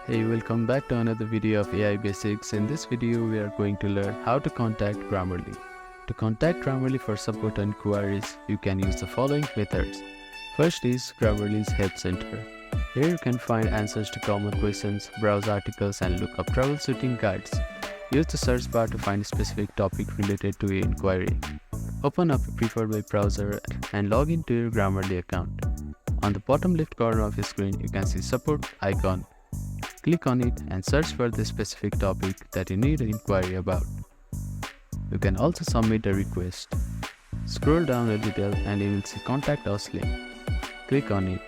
Hey, welcome back to another video of AI Basics. In this video, we are going to learn how to contact Grammarly. To contact Grammarly for support and queries, you can use the following methods. First is Grammarly's Help Center. Here you can find answers to common questions, browse articles, and look up troubleshooting guides. Use the search bar to find a specific topic related to your inquiry. Open up a preferred web browser and log into your Grammarly account. On the bottom left corner of your screen, you can see support icon. Click on it and search for the specific topic that you need an inquiry about. You can also submit a request. Scroll down a little and you will see Contact Us link. Click on it.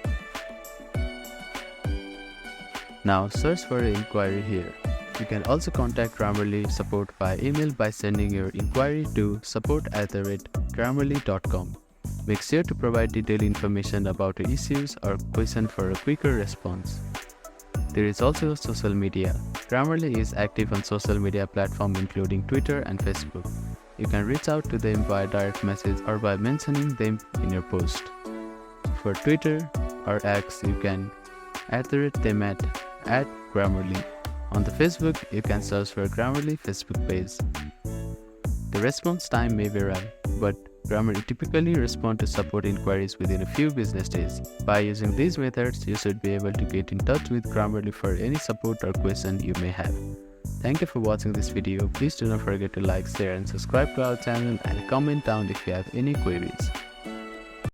Now search for an inquiry here. You can also contact Grammarly support by email by sending your inquiry to support@grammarly.com. Make sure to provide detailed information about your issues or question for a quicker response. There is also social media. Grammarly is active on social media platforms including Twitter and Facebook. You can reach out to them via direct message or by mentioning them in your post. For Twitter or X, you can @them at @Grammarly. On the Facebook, you can search for Grammarly Facebook page. The response time may vary, but Grammarly typically responds to support inquiries within a few business days. By using these methods, you should be able to get in touch with Grammarly for any support or question you may have. Thank you for watching this video. Please do not forget to like, share and subscribe to our channel and comment down if you have any queries.